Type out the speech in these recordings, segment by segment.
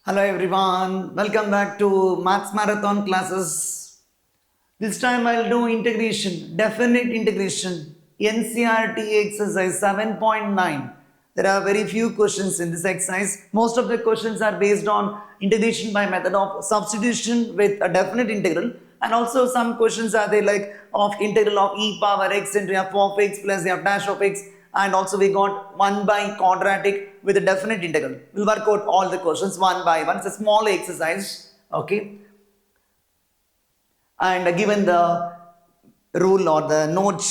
Hello everyone, welcome back to Maths Marathon classes. This time I'll do integration, definite integration, NCERT exercise 7.9. There are very few questions in this exercise. Most of the questions are based on integration by method of substitution with a definite integral, and also some questions are there like of integral of e power x into f of x plus f dash of x, and also we got 1 by quadratic with a definite integral. We'll work out all the questions one by one. It's a small exercise, okay? And given the rule or the note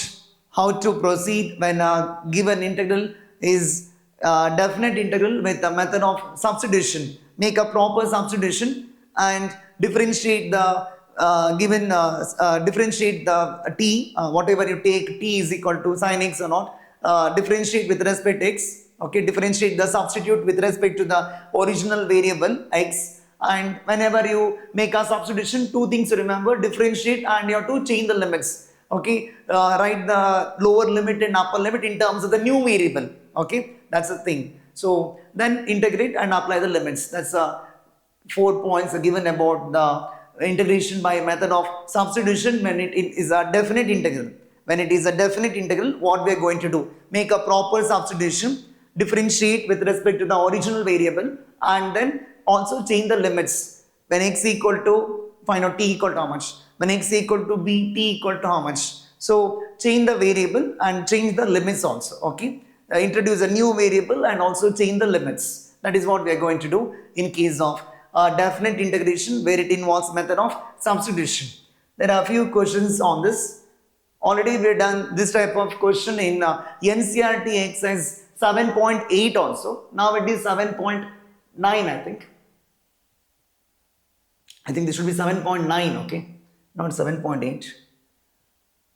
how to proceed when a given integral is definite integral with the method of substitution. Make a proper substitution and differentiate the differentiate the t, whatever you take, t is equal to sin x or not, differentiate with respect to x, okay, differentiate the substitute with respect to the original variable x. And whenever you make a substitution, two things to remember: differentiate and you have to change the limits, okay. Write the lower limit and upper limit in terms of the new variable, okay, that's the thing. So then integrate and apply the limits. That's 4 points given about the integration by method of substitution when it is a definite integral. When it is a definite integral, what we are going to do? Make a proper substitution, differentiate with respect to the original variable, and then also change the limits. When x equal to, find out t equal to how much. When x equal to b, t equal to how much. So change the variable and change the limits also, okay. Introduce a new variable and also change the limits. That is what we are going to do in case of definite integration where it involves method of substitution. There are a few questions on this. Already we have done this type of question in NCERT exercise 7.8 also. Now it is 7.9, I think. I think this should be 7.9, okay, not 7.8.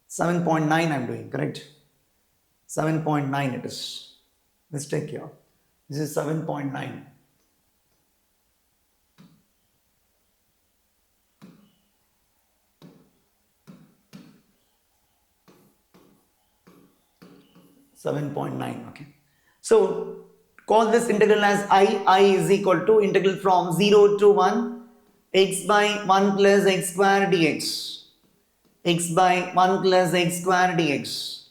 7.9 I am doing, correct? 7.9 it is. Mistake here. This is 7.9. Okay. So call this integral as I is equal to integral from 0 to 1 x by 1 plus x square dx. X by 1 plus x square dx.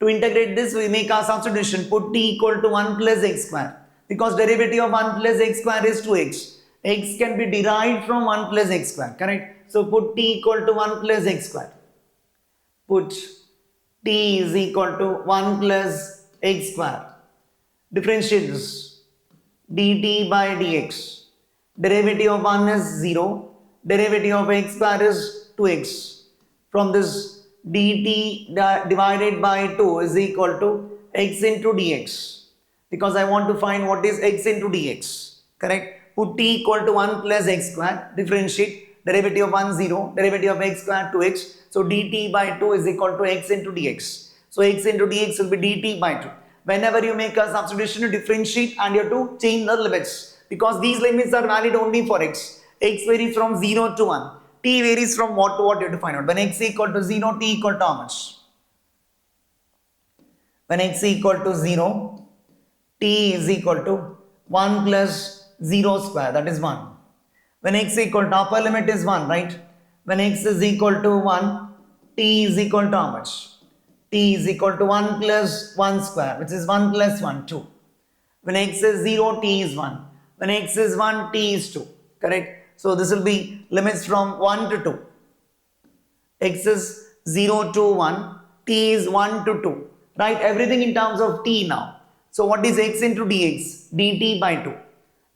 To integrate this, we make our substitution. Put t equal to 1 plus x square. Because derivative of 1 plus x square is 2x. X can be derived from 1 plus x square, correct? So put t equal to 1 plus x square. Put t is equal to 1 plus x square. Differentiate this. dt by dx. Derivative of 1 is 0. Derivative of x square is 2x. From this, dt divided by 2 is equal to x into dx. Because I want to find what is x into dx. Correct? Put t equal to 1 plus x square. Differentiate. Derivative of 1 0. Derivative of x square 2x. So dt by 2 is equal to x into dx. So x into dx will be dt by 2. Whenever you make a substitution, you differentiate and you have to change the limits. Because these limits are valid only for x. X varies from 0 to 1. T varies from what to what you have to find out. When x equal to 0, t equal to how much? When x equal to 0, t is equal to 1 plus 0 square, that is 1. When x equal to upper limit is 1, right? When x is equal to 1, t is equal to how much? T is equal to 1 plus 1 square, which is 1 plus 1, 2. When x is 0, t is 1. When x is 1, t is 2. Correct? So this will be limits from 1 to 2. X is 0 to 1, t is 1 to 2. Write everything in terms of t now. So what is x into dx? dt by 2.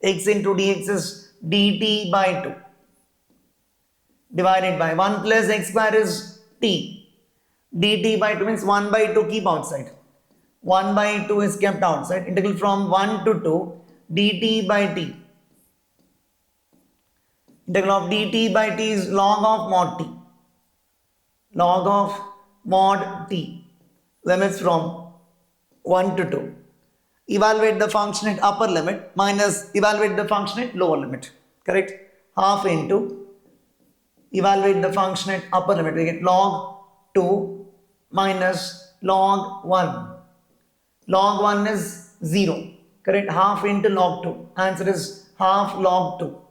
X into dx is dt by 2. Divided by 1 plus x square is t. dt by 2 means 1 by 2 keep outside. 1 by 2 is kept outside. Integral from 1 to 2 dt by t. Integral of dt by t is log of mod t. Log of mod t. Limits from 1 to 2. Evaluate the function at upper limit minus evaluate the function at lower limit. Correct? Half into evaluate the function at upper limit. We get log 2 minus log 1. Log 1 is 0. Correct? Half into log 2. Answer is half log 2.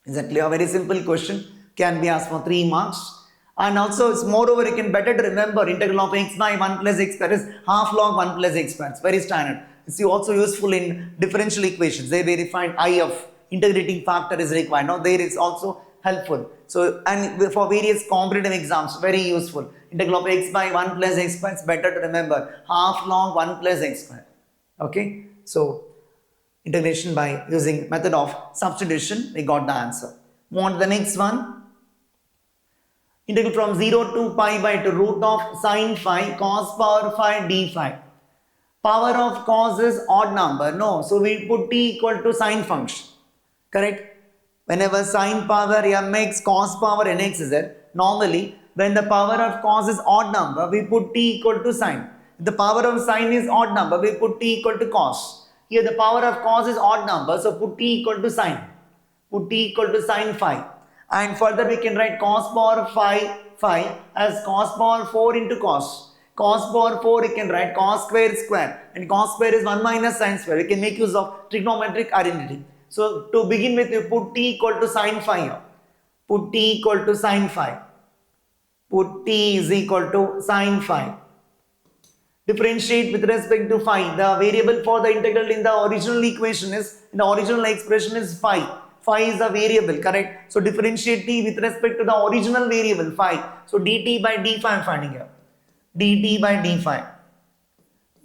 Is that clear? A very simple question, can be asked for 3 marks. And also, it's moreover, you can better to remember integral of x by 1 plus x square is half log 1 plus x square. It's very standard. It's also useful in differential equations. They verified I of integrating factor is required. Now, there is also helpful. So, and for various competitive exams, very useful. Integral of x by 1 plus x square is better to remember. Half log 1 plus x square. Okay. So, integration by using method of substitution, we got the answer. Want the next one? Integral from 0 to pi by 2 root of sine phi cos power phi d phi. Power of cos is odd number. No. So we put t equal to sine function. Correct? Whenever sine power mx cos power nx is there, normally when the power of cos is odd number, we put t equal to sine. If the power of sine is odd number, we put t equal to cos. Here the power of cos is odd number, so put t equal to sine. Put t equal to sine phi. And further we can write cos power phi as cos power 4 into cos. Cos power 4 you can write cos square and cos square is 1 minus sine square. We can make use of trigonometric identity. So to begin with, you put t equal to sine phi here. Put t equal to sine phi. Put t is equal to sine phi. Differentiate with respect to phi. The variable for the integral in the original equation is, in the original expression is phi. Phi is a variable, correct? So differentiate t with respect to the original variable phi. So dt by d phi I am finding here. dt by d phi.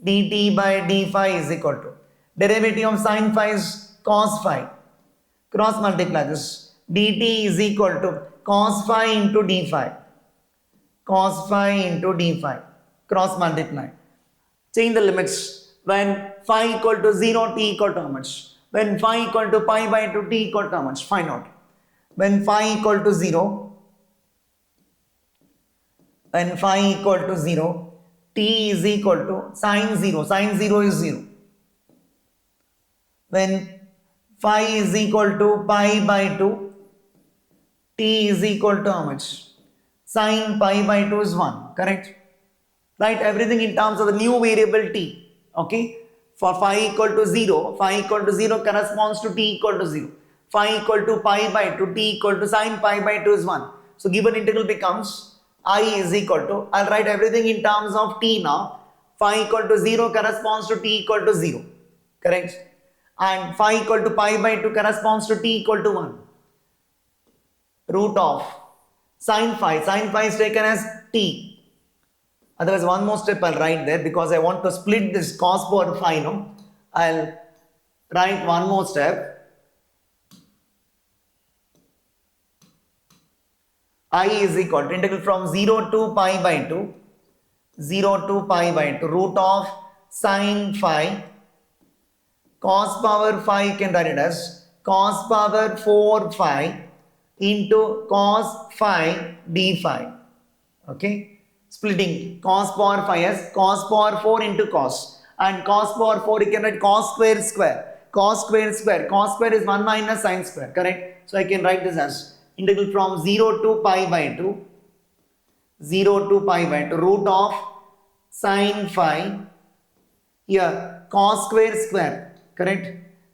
dt by d phi is equal to derivative of sine phi is cos phi. Cross multiply this. dt is equal to cos phi into d phi. Cos phi into d phi. Cross multiply. Change the limits. When phi equal to 0, t equal to how much? When phi equal to pi by 2, t equal to how much? Find out. When phi equal to 0, when phi equal to 0, t is equal to sine 0. Sine 0 is 0. When phi is equal to pi by 2, t is equal to how much? Sine pi by 2 is 1. Correct? Write everything in terms of the new variable t. Okay? For phi equal to 0, phi equal to 0 corresponds to t equal to 0. Phi equal to pi by 2, t equal to sine pi by 2 is 1. So given integral becomes I is equal to, I'll write everything in terms of t now. Phi equal to 0 corresponds to t equal to 0. Correct? And phi equal to pi by 2 corresponds to t equal to 1. Root of sine phi. Sine phi is taken as t. Otherwise, one more step I'll write there because I want to split this cos power phi. No? I'll write one more step. I is equal to integral from 0 to pi by 2. 0 to pi by 2. Root of sine phi. Cos power phi you can write it as cos power 4 phi into cos phi d phi. Okay. Splitting cos power phi as cos power 4 into cos, and cos power 4 you can write cos square square. Cos square square. Cos square is 1 minus sine square. Correct? So I can write this as integral from 0 to pi by 2. 0 to pi by 2. Root of sine phi. Here cos square square. Correct?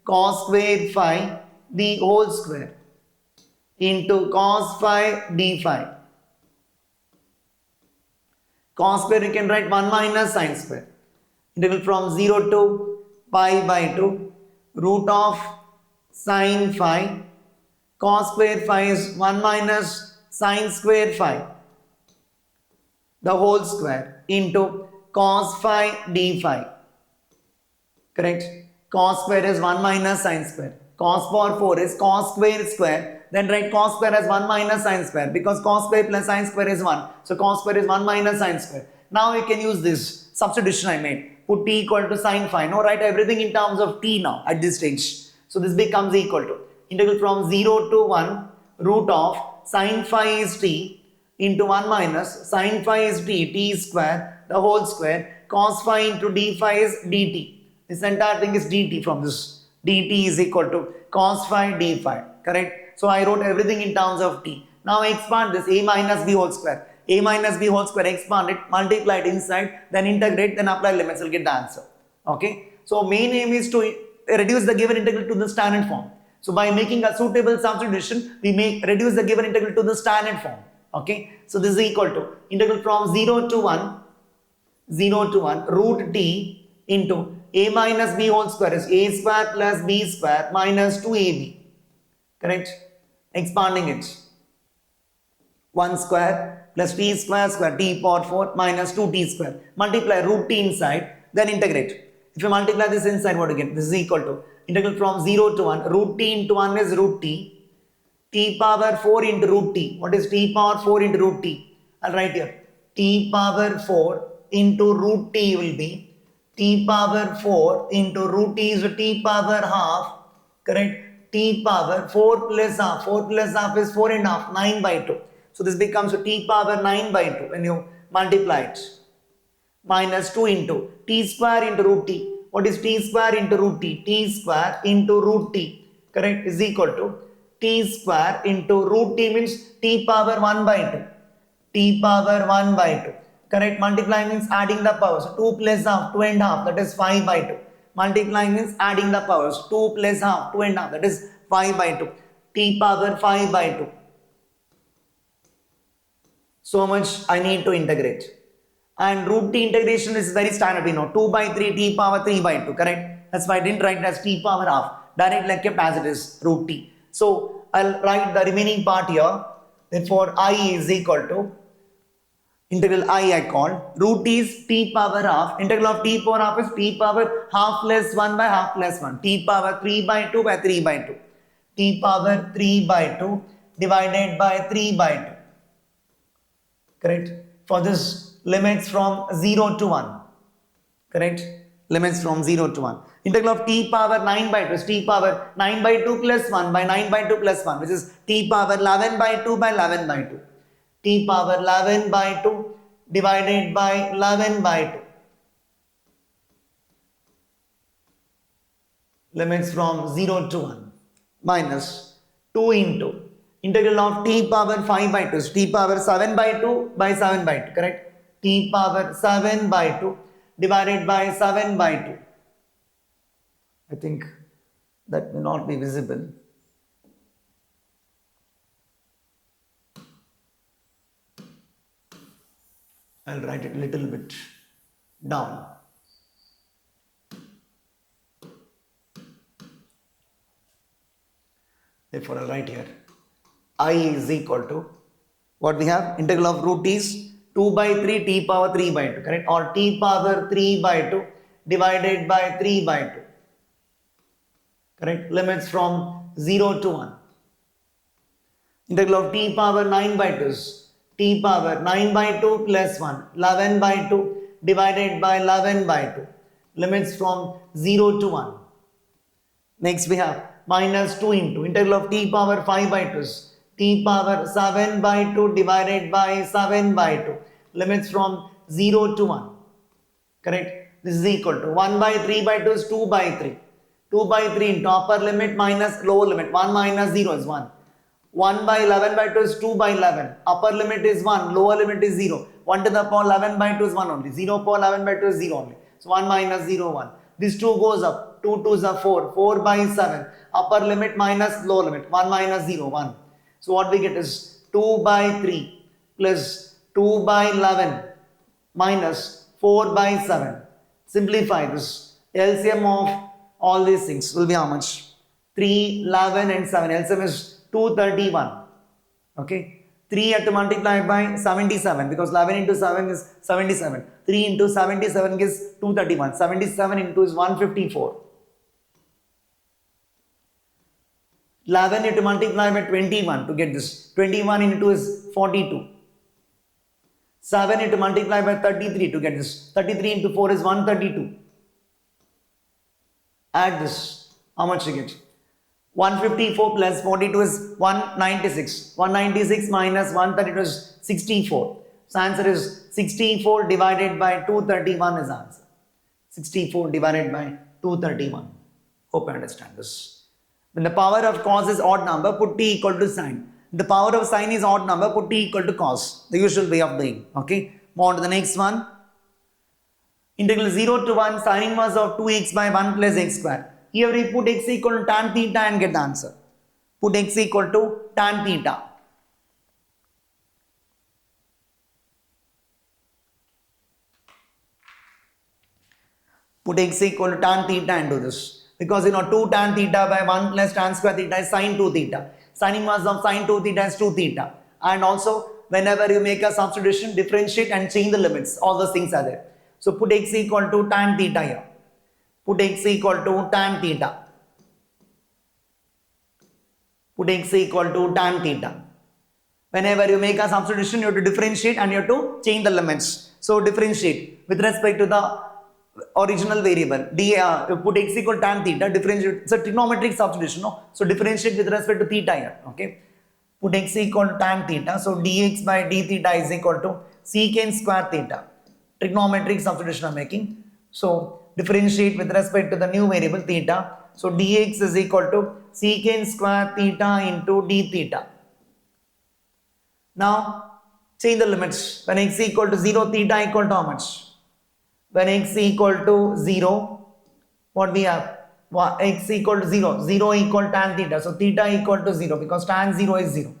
Cos square phi the whole square into cos phi d phi. Cos square you can write 1 minus sine square. Integral from 0 to pi by 2. Root of sine phi. Cos square phi is 1 minus sine square phi. The whole square into cos phi d phi. Correct? Cos square is 1 minus sine square. Cos power 4 is cos square square. Then write cos square as 1 minus sine square because cos square plus sine square is 1. So cos square is 1 minus sine square. Now you can use this substitution I made. Put t equal to sine phi. Now write everything in terms of t now at this stage. So this becomes equal to integral from 0 to 1 root of sine phi is t into 1 minus sine phi is t square the whole square cos phi into d phi is dt. This entire thing is dt from this. dt is equal to cos phi d phi. Correct? So I wrote everything in terms of t. Now expand this a minus b whole square. a minus b whole square, expand it, multiply it inside, then integrate, then apply limits, you'll get the answer. Okay. So main aim is to reduce the given integral to the standard form. So by making a suitable substitution, we reduce the given integral to the standard form. Okay. So this is equal to integral from 0 to 1 root t into a minus b whole square is a square plus b square minus 2ab. Correct? Expanding it. 1 square plus t square square t power 4 minus 2t square. Multiply root t inside, then integrate. If you multiply this inside, what you get? This is equal to integral from 0 to 1. Root t into 1 is root t. T power 4 into root t. What is t power 4 into root t? I'll write here. T power 4 into root t will be t power 4 into root t is t power half. Correct? T power 4 plus half. 4 plus half is 4 and half. 9 by 2. So this becomes t power 9 by 2 when you multiply it. Minus 2 into t square into root t. What is t square into root t? T square into root t. Correct? Is equal to t square into root t means t power 1 by 2. T power 1 by 2. Correct? Multiplying means adding the powers. 2 plus half, 2 and half, that is 5 by 2. Multiplying means adding the powers. 2 plus half, 2 and half, that is 5 by 2. T power 5 by 2. So much I need to integrate. And root t integration is very standard, 2 by 3 t power 3 by 2, correct? That's why I didn't write it as t power half. Directly I kept as it is, root t. So I'll write the remaining part here. Therefore I is equal to integral I call. Root t is t power half. Integral of t power half is t power half plus 1 by half plus 1. T power 3 by 2 by 3 by 2. T power 3 by 2 divided by 3 by 2. Correct? For this limits from 0 to 1. Correct? Limits from 0 to 1. Integral of t power 9 by 2 is t power 9 by 2 plus 1 by 9 by 2 plus 1, which is t power 11 by 2 by 11 by 2. T power 11 by 2 divided by 11 by 2. Limits from 0 to 1 minus 2 into integral of t power 5 by 2 is t power 7 by 2 by 7 by 2, correct? T power 7 by 2 divided by 7 by 2. I think that may not be visible. I'll write it a little bit down. Therefore, I'll write here I is equal to what we have, integral of root is 2 by 3 t power 3 by 2, correct? Or t power 3 by 2 divided by 3 by 2. Correct? Limits from 0 to 1. Integral of t power 9 by 2 is t power 9 by 2 plus 1, 11 by 2 divided by 11 by 2. Limits from 0 to 1. Next we have minus 2 into integral of t power 5 by 2 is t power 7 by 2 divided by 7 by 2. Limits from 0 to 1. Correct? This is equal to 1 by 3 by 2 is 2 by 3. 2 by 3 into upper limit minus lower limit. 1 minus 0 is 1. 1 by 11 by 2 is 2 by 11. Upper limit is 1. Lower limit is 0. 1 to the power 11 by 2 is 1 only. 0 power 11 by 2 is 0 only. So 1 minus 0, 1. This 2 goes up. 2 2s are 4. 4 by 7. Upper limit minus lower limit. 1 minus 0, 1. So what we get is 2 by 3 plus 2 by 11 minus 4 by 7. Simplify this. LCM of all these things will be how much? 3, 11 and 7. LCM is 231. Okay. 3 have to multiply by 77 because 11 into 7 is 77. 3 into 77 is 231. 77 into is 154. 11 you have to multiply by 21 to get this. 21 into is 42. 7 you have to multiply by 33 to get this. 33 into 4 is 132. Add this. How much you get? 154 plus 42 is 196. 196 minus 132 is 64. So answer is 64 divided by 231 is answer. 64 divided by 231. Hope you understand this. When the power of cos is odd number, put t equal to sign. The power of sine is odd number, put t equal to cos, the usual way of doing. Okay, move on to the next one. Integral 0 to 1 sin inverse of 2x by 1 plus x square. Here we put x equal to tan theta and get the answer. Put x equal to tan theta. Put x equal to tan theta and do this. Because 2 tan theta by 1 plus tan square theta is sin 2 theta. Sin inverse of sin 2 theta is 2 theta. And also, whenever you make a substitution, differentiate and change the limits. All those things are there. So put x equal to tan theta here. Put x equal to tan theta. Put x equal to tan theta. Whenever you make a substitution, you have to differentiate and you have to change the limits. So differentiate with respect to the original variable. You put x equal to tan theta, differentiate. It's a trigonometric substitution, no? So differentiate with respect to theta here. Okay. Put x equal to tan theta. So dx by d theta is equal to secant square theta. Trigonometric substitution I'm making. So differentiate with respect to the new variable theta. So dx is equal to secant square theta into d theta. Now change the limits. When x equal to 0, theta equal to how much? When x equal to 0, what we have? X equal to 0. 0 equal tan theta. So theta equal to 0 because tan 0 is 0.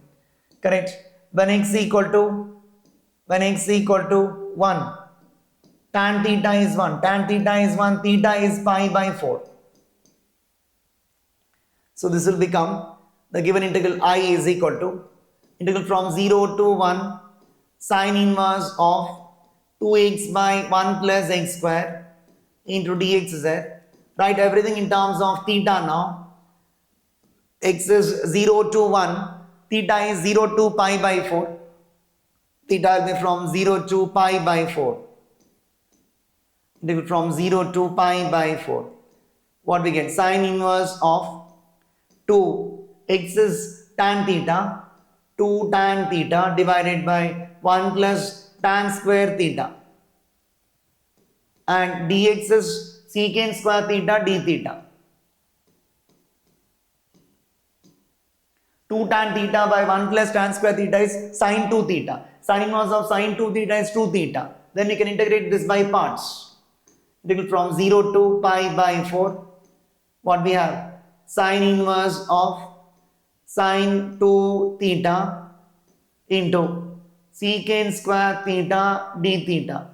Correct? When x equal to 1, tan theta is 1. Tan theta is 1. Theta is pi by 4. So this will become the given integral I is equal to integral from 0 to 1 sin inverse of 2x by 1 plus x square into dxz. Write everything in terms of theta now. X is 0 to 1. Theta is 0 to pi by 4. Theta will be from 0 to pi by 4. Integral from 0 to pi by 4. What we get? Sin inverse of 2. X is tan theta. 2 tan theta divided by 1 plus tan square theta. And dx is secant square theta d theta. 2 tan theta by 1 plus tan square theta is sin 2 theta. Sin inverse of sin 2 theta is 2 theta. Then we can integrate this by parts. Integral from 0 to pi by 4. What we have? Sin inverse of sin 2 theta into secant square theta d theta.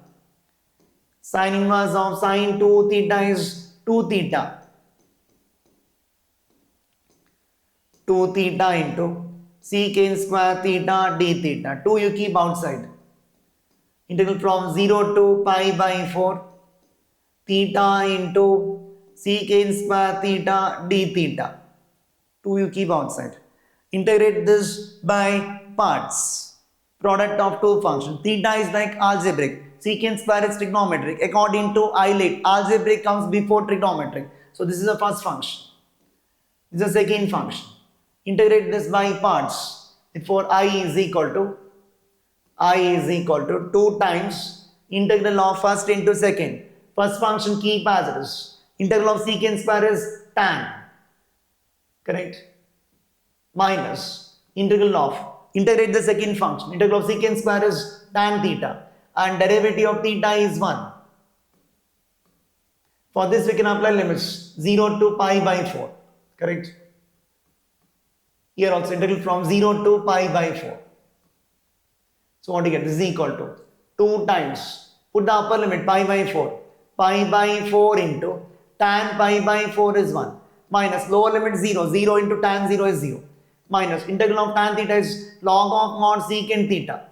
Sin inverse of sin 2 theta is 2 theta. 2 theta into secant square theta d theta. 2 you keep outside. Integral from 0 to pi by 4. Theta into secant square theta d theta. 2 you keep outside. Integrate this by parts. Product of two functions. Theta is like algebraic. Secant square is trigonometric. According to Eilert, algebraic comes before trigonometric. So this is the first function. This is the second function. Integrate this by parts. Therefore, I is equal to 2 times integral of first into second. First function keep as it is. Integral of secant square is tan. Correct? Minus integral of, integrate the second function. Integral of secant square is tan theta. And derivative of theta is 1. For this we can apply limits 0 to pi by 4. Correct? Here also integral from 0 to pi by 4. So what do you get? This is equal to 2 times. Put the upper limit pi by 4. Pi by 4 into tan pi by 4 is 1. Minus lower limit 0. 0 into tan 0 is 0. Minus integral of tan theta is log of mod secant theta.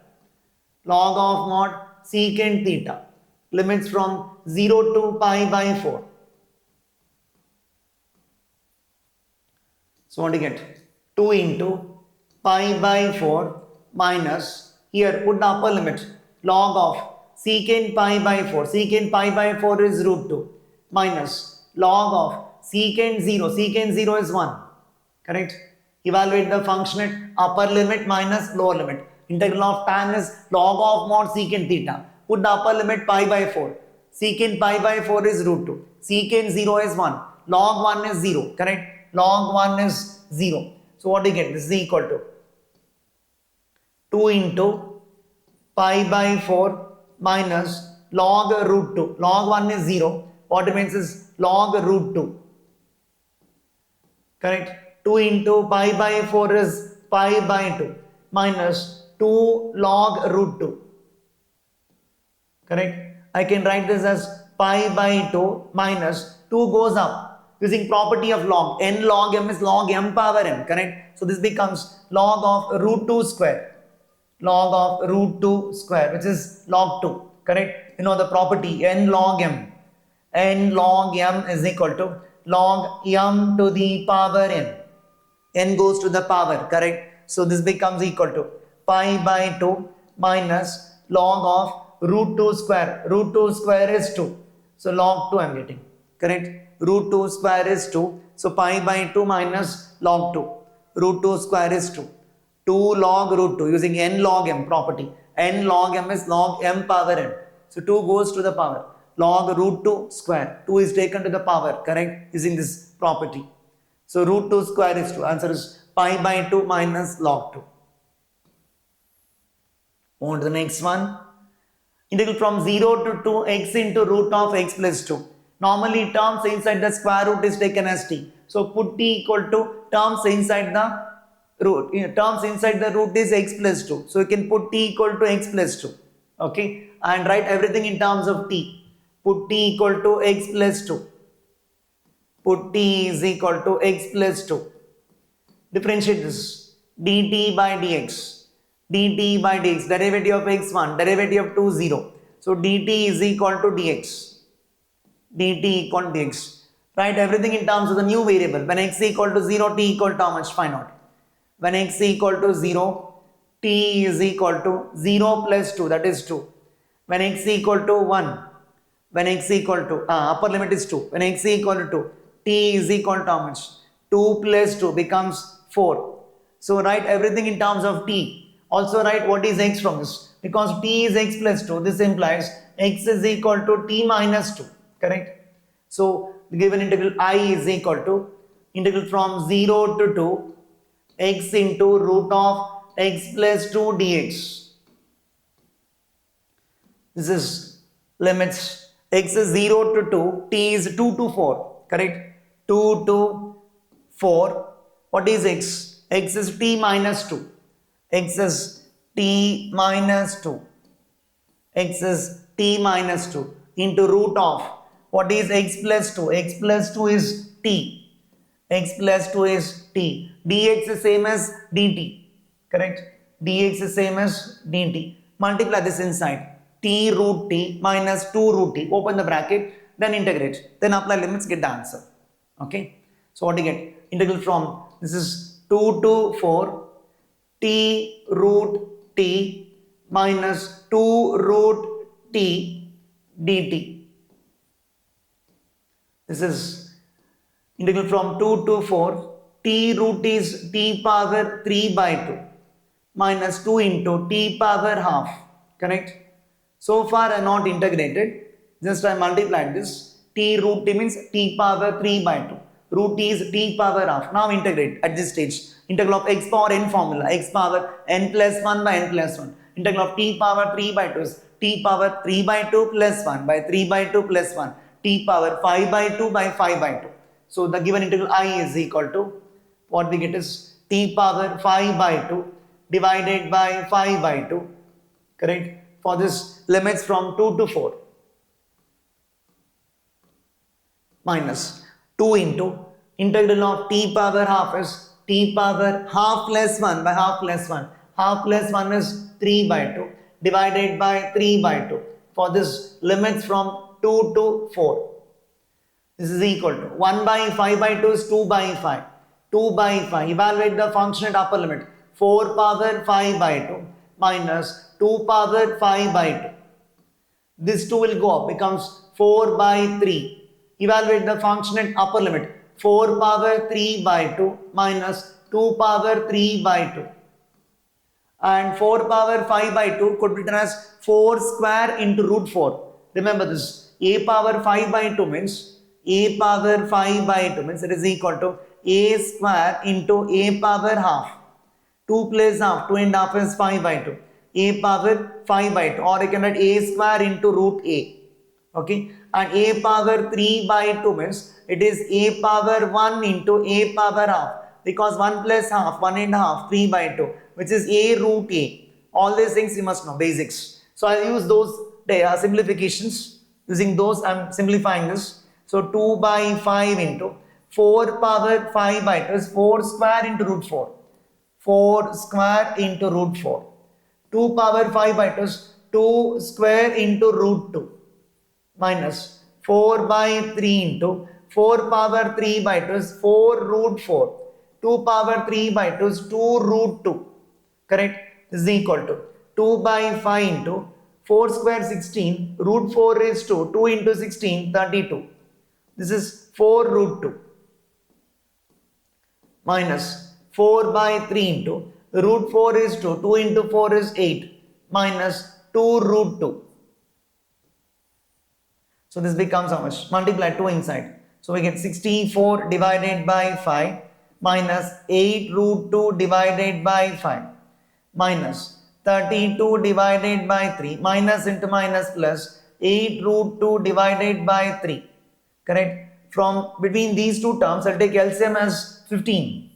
Log of mod secant theta. Limits from 0 to pi by 4. So what do you get? 2 into pi by 4 minus, here put the upper limit, log of secant pi by 4. Secant pi by 4 is root 2 minus log of secant 0. Secant 0 is 1. Correct? Evaluate the function at upper limit minus lower limit. Integral of tan is log of mod secant theta. Put the upper limit pi by 4. Secant pi by 4 is root 2. Secant 0 is 1. Log 1 is 0. Correct? Log 1 is 0. So what do you get? This is equal to 2 into pi by 4 minus log root 2. Log 1 is 0. What it means is log root 2. Correct? 2 into pi by 4 is pi by 2 minus 2 log root 2. Correct? I can write this as pi by 2 minus 2 goes up using property of log. N log m is log m power n. Correct? So this becomes log of root 2 square. Log of root 2 square, which is log 2. Correct? You know the property n log m. N log m is equal to log m to the power n. N goes to the power. Correct? So this becomes equal to pi by 2 minus log of root 2 square. Root 2 square is 2. So log 2 I am getting. Correct? Root 2 square is 2. So pi by 2 minus log 2. Root 2 square is 2. 2 log root 2 using n log m property. N log m is log m power n. So 2 goes to the power. Log root 2 square. 2 is taken to the power. Correct? Using this property. So root 2 square is 2. Answer is pi by 2 minus log 2. On to the next one. Integral from 0 to 2 x into root of x plus 2. Normally terms inside the square root is taken as t. So put t equal to terms inside the root. Terms inside the root is x plus 2. So you can put t equal to x plus 2. Okay. And write everything in terms of t. Put t equal to x plus 2. Put t is equal to x plus 2. Differentiate this. dt by dx. dt by dx, derivative of x1, derivative of 2, 0. So dt is equal to dx. dt equal to dx. Write everything in terms of the new variable. When x equal to 0, t equal to how much? Find out. When x equal to 0, t is equal to 0 plus 2, that is 2. When x equal to 1, when x equal to, upper limit is 2. When x equal to 2, t is equal to how much? 2 plus 2 becomes 4. So write everything in terms of t. Also write what is x from this. Because t is x plus 2, this implies x is equal to t minus 2. Correct? So the given integral I is equal to integral from 0 to 2 x into root of x plus 2 dx. This is limits. X is 0 to 2, t is 2 to 4. Correct? 2 to 4. What is x? X is t minus 2. X is t minus 2. X is t minus 2 into root of what is x plus 2? X plus 2 is t. X plus 2 is t. Dx is same as dt. Correct? Dx is same as dt. Multiply this inside. T root t minus 2 root t. Open the bracket. Then integrate. Then apply limits. Get the answer. Okay. So what do you get? Integral from this is 2 to 4. T root t minus 2 root t dt. This is integral from 2 to 4. T root is t power 3 by 2 minus 2 into t power half. Correct? So far I not integrated. Just I multiplied this. T root t means t power 3 by 2. Root t is t power half. Now integrate at this stage. Integral of x power n formula. X power n plus 1 by n plus 1. Integral of t power 3 by 2 is t power 3 by 2 plus 1 by 3 by 2 plus 1. T power 5 by 2 by 5 by 2. So the given integral I is equal to what we get is t power 5 by 2 divided by 5 by 2. Correct? For this limits from 2 to 4. Minus 2 into integral of t power half is t power half plus 1 by half plus 1. Half plus 1 is 3 by 2 divided by 3 by 2. For this limits from 2 to 4. This is equal to 1 by 5 by 2 is 2 by 5. 2 by 5. Evaluate the function at upper limit. 4 power 5 by 2 minus 2 power 5 by 2. This 2 will go up. Becomes 4 by 3. Evaluate the function at upper limit. 4 power 3 by 2 minus 2 power 3 by 2. And 4 power 5 by 2 could be written as 4 square into root 4. Remember this. A power 5 by 2 means a power 5 by 2 means it is equal to a square into a power half 2 plus half, 2 and half is 5 by 2. A power 5 by 2, or I can write a square into root a. Okay, and a power 3 by 2 means it is a power 1 into a power half, because 1 plus half, 1 and half, 3 by 2, which is a root a. All these things you must know, basics. So I'll use those simplifications. Using those, I'm simplifying this. So 2 by 5 into 4 power 5 by 2 is 4 square into root 4. 4 square into root 4. 2 power 5 by 2 is 2 square into root 2. Minus 4 by 3 into 4 power 3 by 2 is 4 root 4. 2 power 3 by 2 is 2 root 2. Correct? This is equal to 2 by 5 into 4 square 16, root 4 is 2, 2 into 16, 32. This is 4 root 2. Minus 4 by 3 into root 4 is 2, 2 into 4 is 8, minus 2 root 2. So this becomes how much? Multiply 2 inside. So we get 64 divided by 5 minus 8 root 2 divided by 5 minus 32 divided by 3 minus into minus plus 8 root 2 divided by 3. Correct? From between these two terms, I'll take LCM as 15.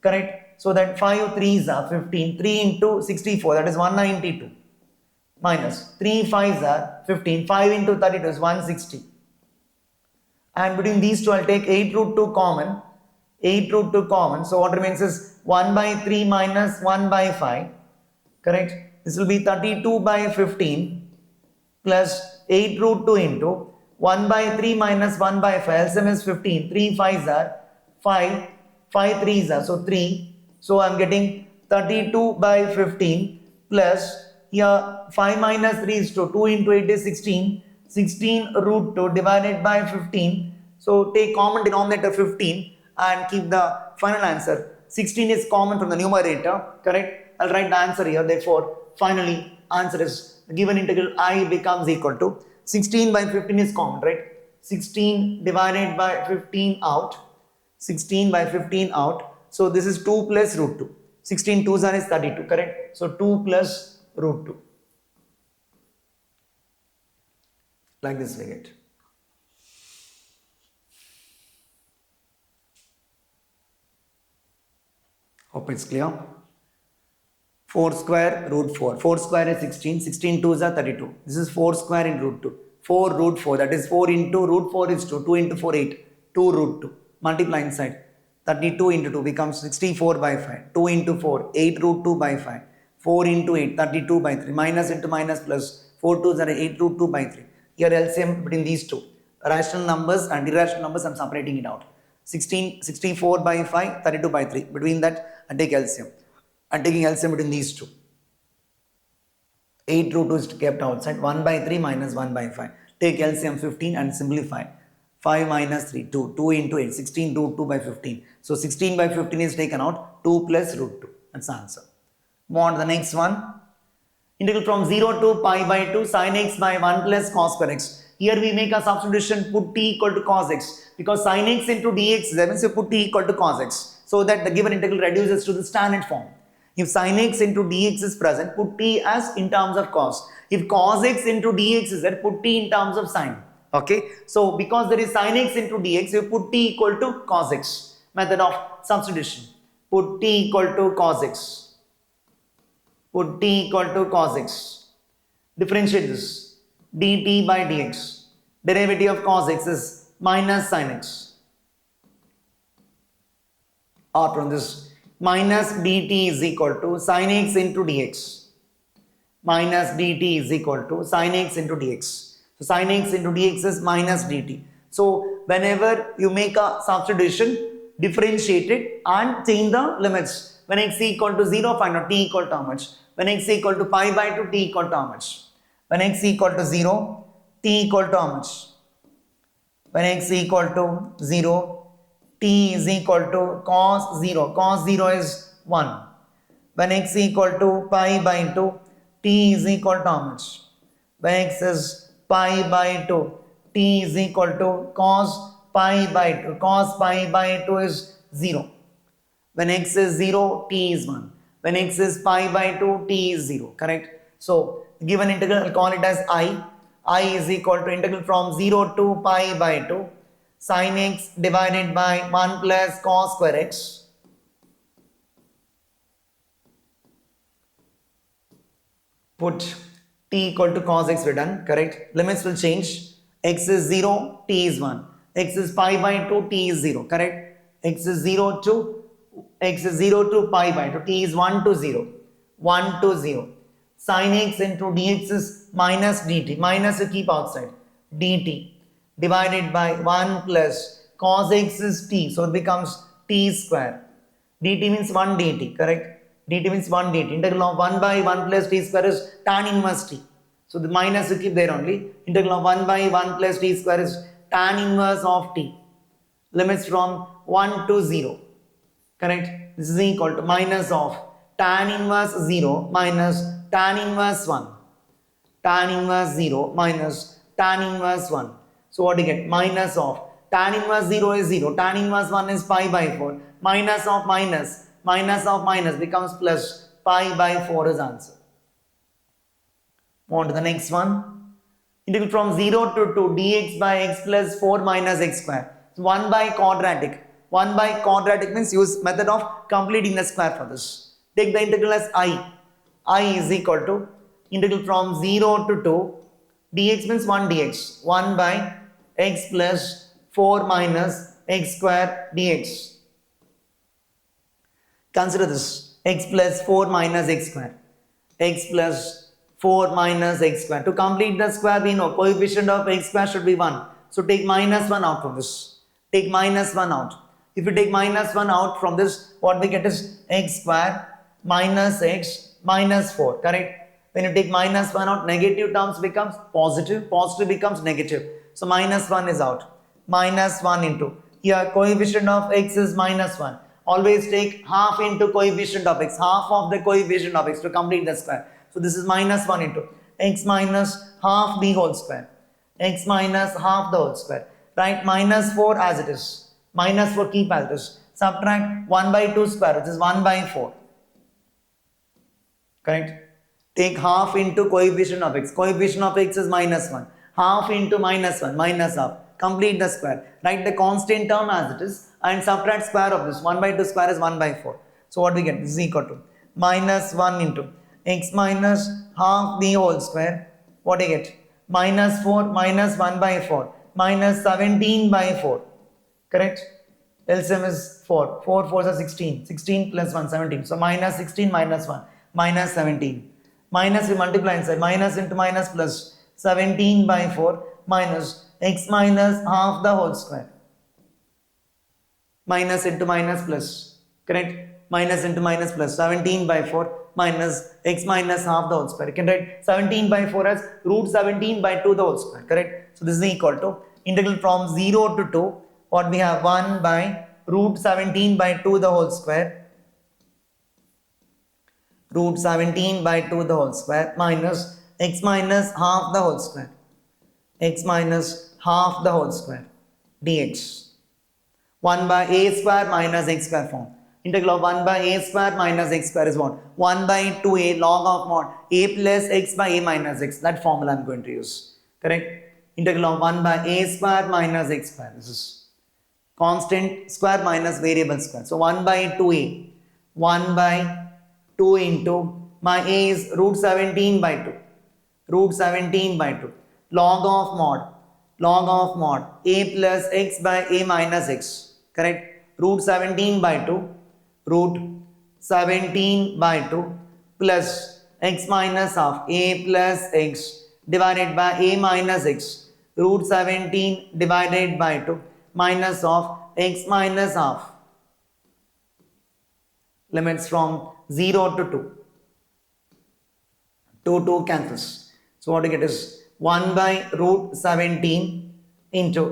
Correct? So that 5 3s are 15. 3 into 64, that is 192. Minus 3 5s are 15. 5 into 32 is 160. And between these two, I'll take 8 root 2 common. 8 root 2 common. So what remains is 1 by 3 minus 1 by 5. Correct? This will be 32 by 15 plus 8 root 2 into 1 by 3 minus 1 by 5. LCM is 15. 3 5s are 5. 5 3s are so 3. So I'm getting 32 by 15 plus here 5 minus 3 is 2. 2 into 8 is 16. 16 root 2 divided by 15. So take common denominator 15 and keep the final answer. 16 is common from the numerator. Correct? I'll write the answer here. Therefore, finally, answer is the given integral I becomes equal to 16 by 15 is common, right? 16 divided by 15 out. 16 by 15 out. So this is 2 plus root 2. 16 2s is 32, correct? So 2 plus root 2. Like this we get. Hope it's clear. 4 square root 4. 4 square is 16. 16 2s are 32. This is 4 square in root 2. 4 root 4. That is 4 into root 4 is 2. 2 into 4 8. 2 root 2. Multiply inside. 32 into 2 becomes 64 by 5. 2 into 4. 8 root 2 by 5. 4 into 8. 32 by 3. Minus into minus plus. 4 2s are 8 root 2 by 3. Here LCM between these two. Rational numbers and irrational numbers, I am separating it out. 64 by 5. 32 by 3. Between that I take LCM. I am taking LCM between these two. 8 root 2 is kept outside. 1 by 3 minus 1 by 5. Take LCM 15 and simplify. 5 minus 3, 2. 2 into 8, 16 root 2 by 15. So 16 by 15 is taken out. 2 plus root 2. That's the answer. Move on to the next one. Integral from 0 to pi by 2 sin x by 1 plus cos square x. Here we make a substitution, put t equal to cos x. Because sin x into dx, that means you put t equal to cos x. So that the given integral reduces to the standard form. If sin x into dx is present, put t as in terms of cos. If cos x into dx is there, put t in terms of sin. Okay. So because there is sin x into dx, you put t equal to cos x. Method of substitution. Put t equal to cos x. Put t equal to cos x. Differentiate this. dt by dx. Derivative of cos x is minus sin x. Or from this, minus dt is equal to sin x into dx. Minus dt is equal to sin x into dx. So sin x into dx is minus dt. So whenever you make a substitution, differentiate it and change the limits. When x equal to 0, find out t equal to how much. When x equal to pi by 2, t equal to how much. When x equal to 0, t equal to how much. When x equal to 0, t is equal to cos 0. Cos 0 is 1. When x equal to pi by 2, t is equal to how much. When x is pi by 2, t is equal to cos pi by 2. Cos pi by 2 is 0. When x is 0, t is 1. When x is pi by 2, t is 0, correct? So given integral, I'll call it as I is equal to integral from 0 to pi by 2 sin x divided by 1 plus cos square x put t equal to cos x, we're done, correct? Limits will change. X is 0, t is 1. X is pi by 2, t is 0, correct? X is 0 to pi by 2, t is 1 to 0. 1 to 0. Sin x into dx is minus dt. Minus you keep outside. dt divided by 1 plus cos x is t. So it becomes t square. dt means 1 dt, correct? dt means 1 dt. Integral of 1 by 1 plus t square is tan inverse t. So the minus you keep there only. Integral of 1 by 1 plus t square is tan inverse of t. Limits from 1 to 0. Correct? This is equal to minus of tan inverse 0 minus tan inverse 1. Tan inverse 0 minus tan inverse 1. So what do you get? Minus of tan inverse 0 is 0. Tan inverse 1 is pi by 4. Minus of minus. Minus of minus becomes plus. Pi by 4 is answer. Move on to the next one. Integral from 0 to 2 dx by x plus 4 minus x square. So 1 by quadratic. 1 by quadratic means use method of completing the square for this. Take the integral as I. I is equal to integral from 0 to 2 dx means 1 dx. 1 by x plus 4 minus x square dx. Consider this. X plus 4 minus x square. X plus 4 minus x square. To complete the square, we know coefficient of x square should be 1. So take minus 1 out from this. Take minus 1 out. If you take minus 1 out from this, what we get is x square minus x minus 4. Correct? When you take minus 1 out, negative terms becomes positive. Positive becomes negative. So minus 1 is out. Minus 1 into. Here coefficient of x is minus 1. Always take half into coefficient of x. Half of the coefficient of x to complete the square. So this is minus 1 into x minus half the whole square. X minus half the whole square. Right? Minus 4 as it is. Minus 4 keep as it is. Subtract 1 by 2 square, which is 1 by 4. Correct? Take half into coefficient of x. Coefficient of x is minus 1. Half into minus 1, minus half. Complete the square. Write the constant term as it is and subtract square of this. 1 by 2 square is 1 by 4. So what we get? This is equal to minus 1 into x minus half the whole square. What do you get? Minus 4 minus 1 by 4 minus 17 by 4. Correct? LCM is 4. 4 4s are 16. 16 plus 1, 17. So minus 16 minus 1 minus 17. Minus we multiply inside. Minus into minus plus 17 by 4 minus x minus half the whole square. Minus into minus plus. Correct? Minus into minus plus. 17 by 4 minus x minus half the whole square. You can write 17 by 4 as root 17 by 2 the whole square. Correct? So this is equal to integral from 0 to 2. What we have? 1 by root 17 by 2 the whole square. Root 17 by 2 the whole square minus x minus half the whole square. X minus half the whole square dx. 1 by a square minus x square form. Integral of 1 by a square minus x square is what? 1 by 2a log of mod a plus x by a minus x. That formula I am going to use. Correct? Integral of 1 by a square minus x square. This is constant square minus variable square. So 1 by 2a. 1 by 2 into my a is root 17 by 2. Root 17 by 2. Log of mod. Log of mod a plus x by a minus x. Correct? Root 17 by 2. Root 17 by 2 plus x minus half a plus x divided by a minus x. Root 17 divided by 2 minus of x minus half. Limits from 0 to 2. 2 cancels. So what you get is 1 by root 17 into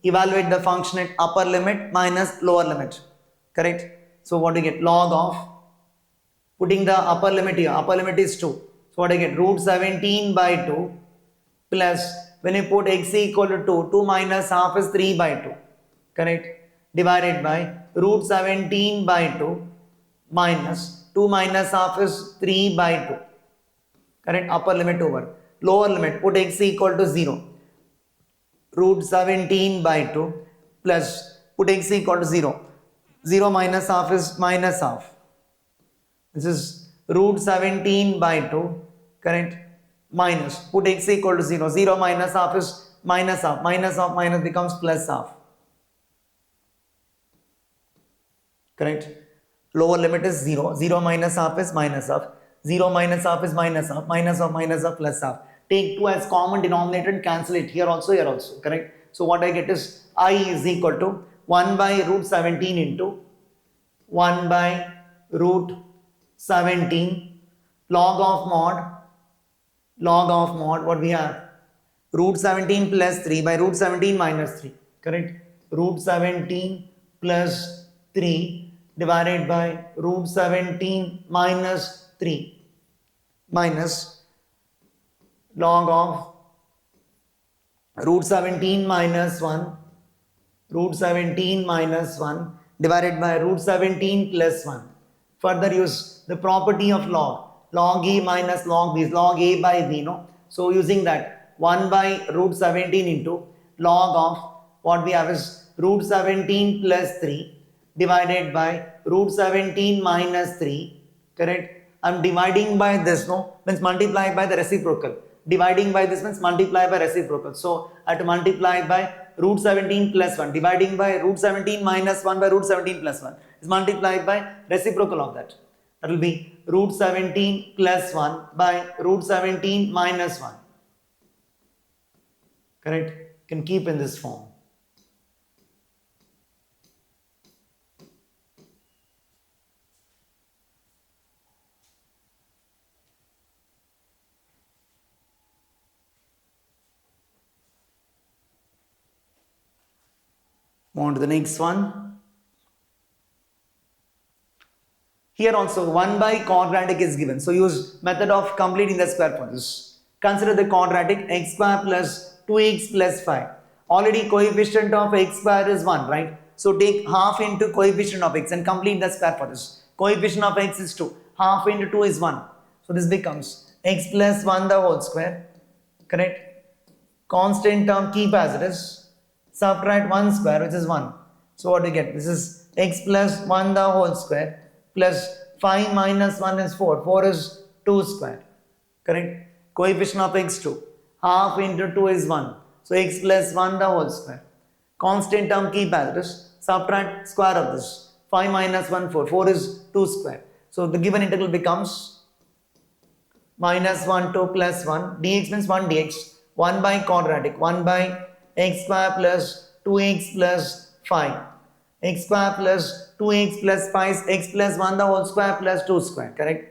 evaluate the function at upper limit minus lower limit. Correct? So what do you get? Log of putting the upper limit here. Upper limit is 2. So what do you get? Root 17 by 2 plus when you put x equal to 2, 2 minus half is 3 by 2. Correct? Divided by root 17 by 2 minus 2 minus half is 3 by 2. Correct? Upper limit over. Lower limit, put x equal to 0. Root 17 by 2 plus, put x equal to 0. 0 minus half is minus half. This is root 17 by 2. Correct? Minus, put x equal to 0. 0 minus half is minus half. Minus half minus becomes plus half. Correct? Lower limit is 0. 0 minus half is minus half. 0 minus half is minus half. Minus half plus half. Take 2 as common denominator and cancel it here also, here also. Correct? So what I get is I is equal to 1 by root 17 into 1 by root 17 log of mod, what we have? Root 17 plus 3 by root 17 minus 3. Correct? Root 17 plus 3 divided by root 17 minus 3 minus log of root 17 minus 1 divided by root 17 plus 1. Further use the property of log a minus log b is log a by b, no? So using that 1 by root 17 into log of what we have is root 17 plus 3 divided by root 17 minus 3. Correct? I'm dividing by this, no? Means multiply by the reciprocal. Dividing by this means multiply by reciprocal. So I have to multiply by root 17 plus 1. Dividing by root 17 minus 1 by root 17 plus 1 is multiplied by reciprocal of that. That will be root 17 plus 1 by root 17 minus 1. Correct? You can keep in this form. Move on to the next one. Here also 1 by quadratic is given. So use method of completing the square for this. Consider the quadratic x square plus 2x plus 5. Already coefficient of x square is 1, right? So take half into coefficient of x and complete the square for this. Coefficient of x is 2. Half into 2 is 1. So this becomes x plus 1 the whole square. Correct? Constant term keep as it is. Subtract 1 square, which is 1. So what do you get? This is x plus 1 the whole square plus 5 minus 1 is 4. 4 is 2 square. Correct? Coefficient of x 2. Half into 2 is 1. So x plus 1 the whole square. Constant term keep as it is. Subtract square of this. 5 minus 1, 4. 4 is 2 square. So the given integral becomes minus 1 2 plus 1. Dx means 1 dx. 1 by quadratic. 1 by x square plus 2x plus 5. X square plus 2x plus 5 is x plus 1 the whole square plus 2 square. Correct?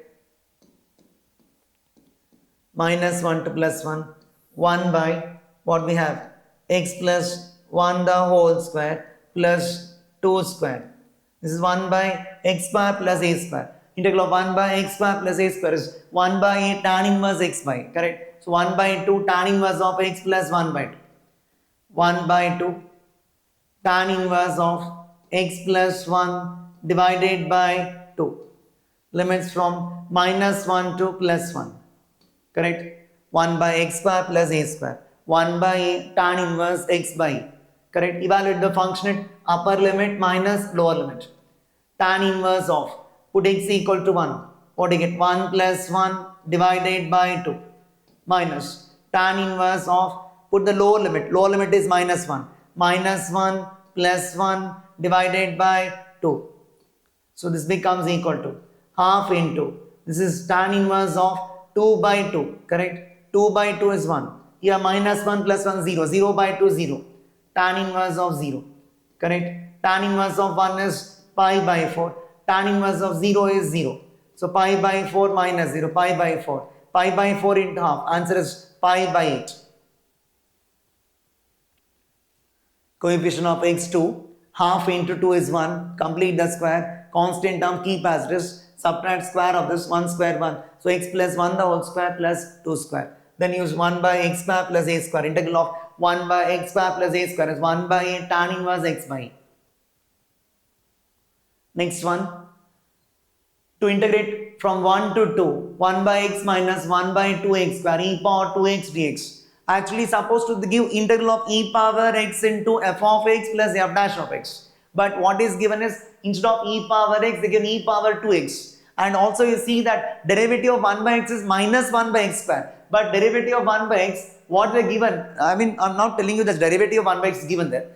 Minus 1 to plus 1. 1 by what we have? X plus 1 the whole square plus 2 square. This is 1 by x square plus a square. Integral of 1 by x square plus a square is 1 by a tan inverse x by. Correct? So 1 by 2 tan inverse of x plus 1 by 2. 1 by 2 tan inverse of x plus 1 divided by 2. Limits from minus 1 to plus 1. Correct? 1 by x square plus a square. 1 by tan inverse x by. Correct? Evaluate the function at upper limit minus lower limit. Tan inverse of, put x equal to 1. What do you get? 1 plus 1 divided by 2 minus tan inverse of, put the lower limit is minus 1. Minus 1 plus 1 divided by 2. So this becomes equal to half into, this is tan inverse of 2 by 2, correct? 2 by 2 is 1. Here minus 1 plus 1, 0. 0 by 2, 0. Tan inverse of 0, correct? Tan inverse of 1 is pi by 4. Tan inverse of 0 is 0. So pi by 4 minus 0, pi by 4. Pi by 4 into half, answer is pi by 8. Coefficient of x2, half into 2 is 1, complete the square, constant term keep as it is, subtract square of this, 1 square 1. So x plus 1 the whole square plus 2 square. Then use 1 by x square plus a square. Integral of 1 by x square plus a square is 1 by a tan inverse x by. Next one, to integrate from 1 to 2, 1 by x minus 1 by 2x square e power 2x dx. Actually supposed to give integral of e power x into f of x plus f dash of x. But what is given is instead of e power x, they give e power 2x. And also you see that derivative of 1 by x is minus 1 by x square. But derivative of 1 by x, what they given, I mean, I'm not telling you the derivative of 1 by x is given there.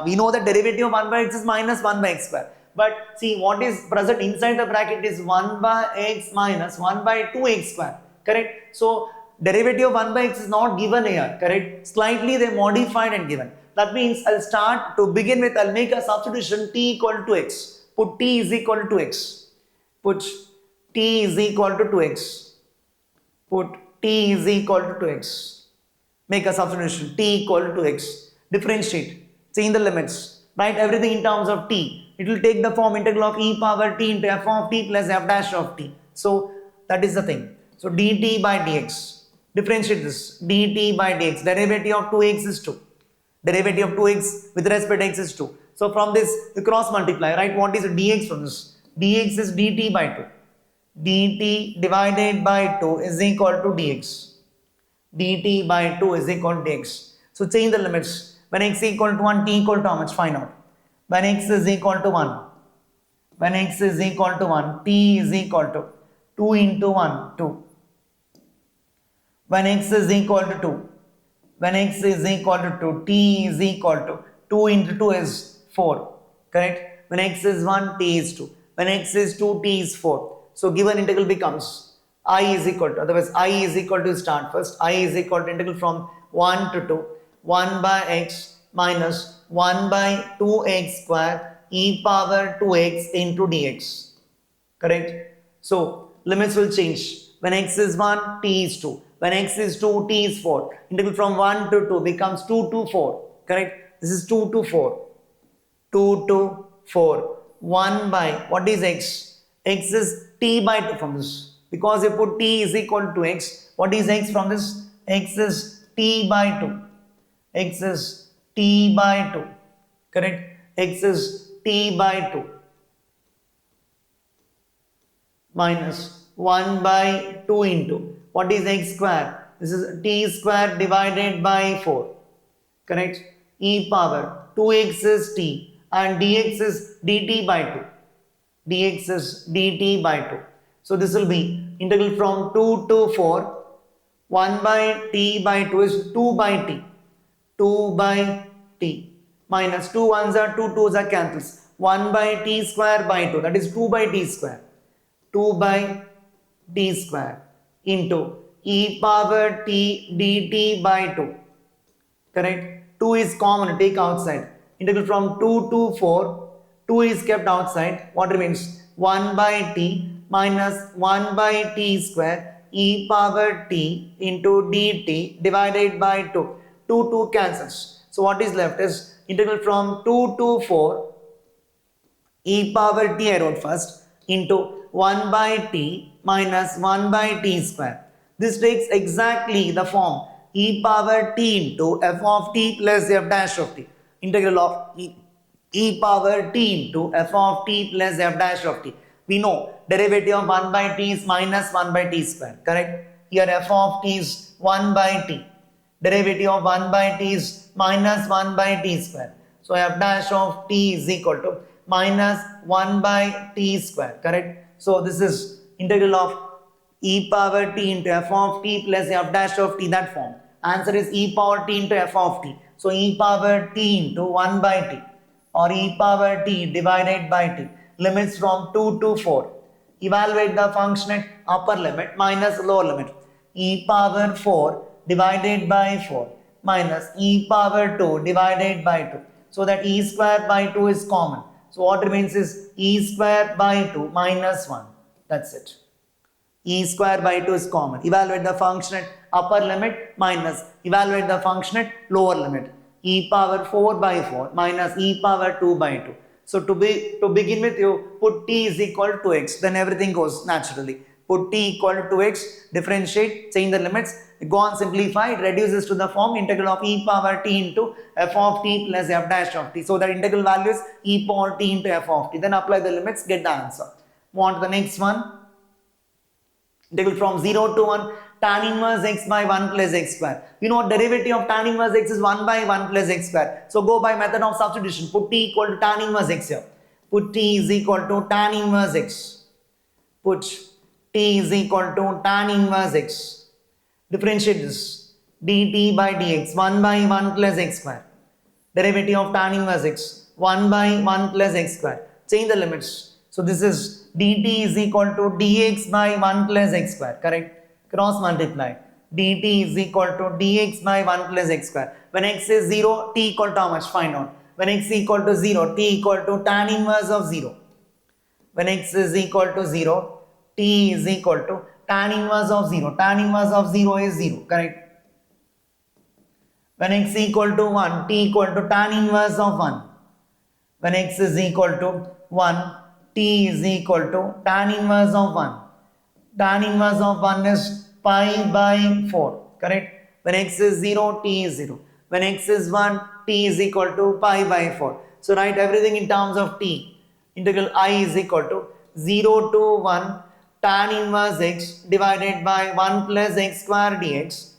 We know that derivative of 1 by x is minus 1 by x square. But see what is present inside the bracket is 1 by x minus 1 by 2x square. Correct? So derivative of 1 by x is not given here. Correct? Slightly they modified and given. That means I'll start to begin with, I'll make a substitution t equal to x. Put t is equal to x. Put t is equal to 2x. Put t is equal to 2x. Make a substitution t equal to x. Differentiate. Change the limits. Write everything in terms of t. It will take the form integral of e power t into f of t plus f dash of t. So that is the thing. So dt by dx. Differentiate this. dt by dx. Derivative of 2x is 2. Derivative of 2x with respect to x is 2. So from this you cross multiply. Right? What is dx from this? Dx is dt by 2. dt divided by 2 is equal to dx. dt by 2 is equal to dx. So change the limits. When x is equal to 1, t equal to how much? Find out. When x is equal to 1. When x is equal to 1, t is equal to 2 into 1, 2. When x is equal to 2. When x is equal to 2, t is equal to 2 into 2 is 4. Correct? When x is 1, t is 2. When x is 2, t is 4. So given integral becomes I is equal to, otherwise I is equal to start first. I is equal to integral from 1 to 2. 1 by x minus 1 by 2x square e power 2x into dx. Correct? So limits will change. When x is 1, t is 2. When x is 2, t is 4. Integral from 1 to 2 becomes 2 to 4. Correct? This is 2 to 4. 2 to 4. 1 by, what is x? X is t by 2 from this. Because you put t is equal to x. What is x from this? X is t by 2. X is t by 2. Correct? X is t by 2. Minus 1 by 2 into. What is x square? This is t square divided by 4. Correct? E power 2x is t and dx is dt by 2. Dx is dt by 2. So this will be integral from 2 to 4. 1 by t by 2 is 2 by t. 2 by t minus 2 ones are 2 2s are cancels. 1 by t square by 2, that is 2 by t square. 2 by t square into e power t dt by 2. Correct? 2 is common, take outside. Integral from 2 to 4, 2 is kept outside. What remains? 1 by t minus 1 by t square e power t into dt divided by 2. 2 cancels. So what is left is integral from 2 to 4 e power t I wrote first into 1 by t minus 1 by t square. This takes exactly the form e power t into f of t plus f dash of t. Integral of e power t into f of t plus f dash of t. We know derivative of 1 by t is minus 1 by t square. Correct? Here f of t is 1 by t. Derivative of 1 by t is minus 1 by t square. So f dash of t is equal to minus 1 by t square. Correct? So this is integral of e power t into f of t plus f dash of t, that form. Answer is e power t into f of t. So e power t into 1 by t or e power t divided by t. Limits from 2 to 4. Evaluate the function at upper limit minus lower limit. E power 4 divided by 4 minus e power 2 divided by 2. So that e square by 2 is common. So what remains is e square by 2 minus 1. That's it. E square by 2 is common. Evaluate the function at upper limit minus evaluate the function at lower limit. E power 4 by 4 minus e power 2 by 2. So to begin with, you put t is equal to x, then everything goes naturally. Put t equal to x, differentiate, change the limits, go on simplify, it reduces to the form integral of e power t into f of t plus f dash of t. So the integral value is e power t into f of t. Then apply the limits, get the answer. Want the next one? Integral from 0 to 1 tan inverse x by 1 plus x square. You know derivative of tan inverse x is 1 by 1 plus x square. So go by method of substitution. Put t equal to tan inverse x here. Put t is equal to tan inverse x. Put t is equal to tan inverse x. Differentiate this. dt by dx 1 by 1 plus x square. Derivative of tan inverse x 1 by 1 plus x square. Change the limits. So this is dt is equal to dx by 1 plus x square. Correct? Cross multiply. dt is equal to dx by 1 plus x square. When x is 0, t equal to how much? Find out. When x is equal to 0, t equal to tan inverse of 0. When x is equal to 0, t is equal to tan inverse of 0. Tan inverse of 0 is 0. Correct? When x is equal to 1, t equal to tan inverse of 1. When x is equal to 1, t is equal to tan inverse of 1. Tan inverse of 1 is pi by 4. Correct? When x is 0, t is 0. When x is 1, t is equal to pi by 4. So write everything in terms of t. Integral I is equal to 0 to 1 tan inverse x divided by 1 plus x square dx.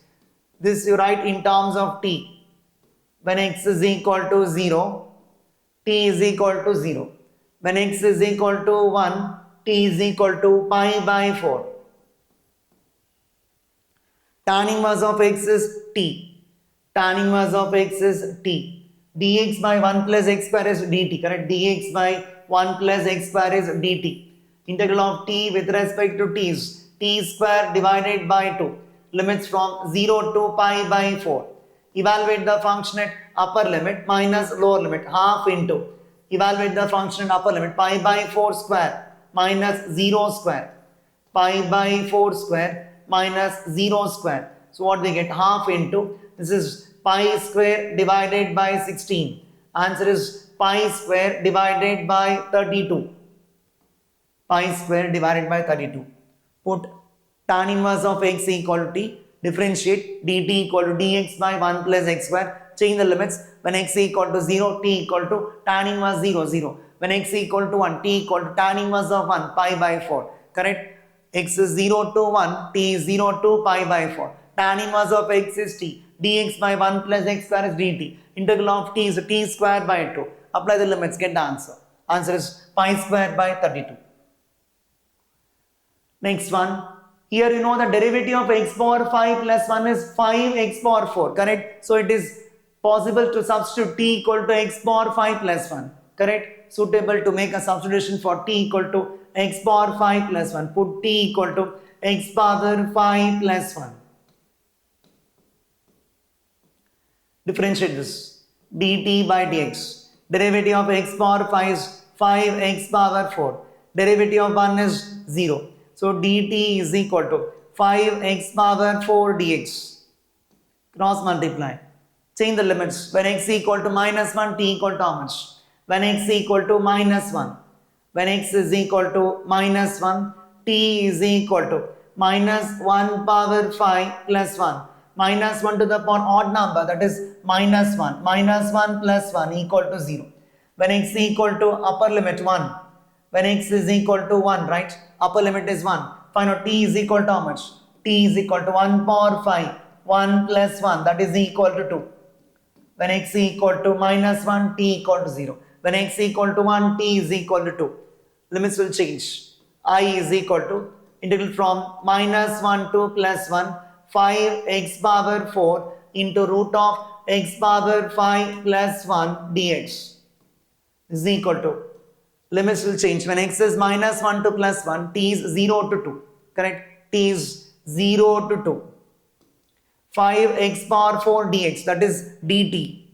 This you write in terms of t. When x is equal to 0, t is equal to 0. When x is equal to 1, t is equal to pi by 4. Tan inverse of x is t. Tan inverse of x is t. dx by 1 plus x square is dt. Correct? dx by 1 plus x square is dt. Integral of t with respect to t is t square divided by 2. Limits from 0 to pi by 4. Evaluate the function at upper limit minus lower limit. Half into. Evaluate the function at upper limit. Pi by 4 square minus 0 square. Pi by 4 square minus 0 square. So what we get? Half into. This is pi square divided by 16. Answer is pi square divided by 32. Pi square divided by 32. Put tan inverse of x equal to t. Differentiate dt equal to dx by 1 plus x square. Change the limits. When x equal to 0, t equal to tan inverse 0, 0. When x equal to 1, t equal to tan inverse of 1, pi by 4. Correct? X is 0 to 1, t is 0 to pi by 4. Tan inverse of x is t. dx by 1 plus x square is dt. Integral of t is t square by 2. Apply the limits, get the answer. Answer is pi square by 32. Next one. Here you know the derivative of x power 5 plus 1 is 5x power 4. Correct? So it is possible to substitute t equal to x power 5 plus 1. Correct? Suitable to make a substitution for t equal to x power 5 plus 1. Put t equal to x power 5 plus 1. Differentiate this. dt by dx. Derivative of x power 5 is 5x power 4. Derivative of 1 is 0. So dt is equal to 5x power 4 dx. Cross multiply. Change the limits. When x equal to minus 1, t equal to how much? When x equal to minus 1. When x is equal to minus 1, t is equal to minus 1 power 5 plus 1. Minus 1 to the power odd number, that is minus 1. Minus 1 plus 1 equal to 0. When x equal to upper limit 1. When x is equal to 1, right? Upper limit is 1. Find out t is equal to how much? T is equal to 1 power 5. 1 plus 1, that is equal to 2. When x is equal to minus 1, t equal to 0. When x is equal to 1, t is equal to 2. Limits will change. I is equal to integral from minus 1 to plus 1. 5x power 4 into root of x power 5 plus 1 dx is equal to, limits will change. When x is minus 1 to plus 1, t is 0 to 2. Correct? T is 0 to 2. 5x power 4 dx, that is dt.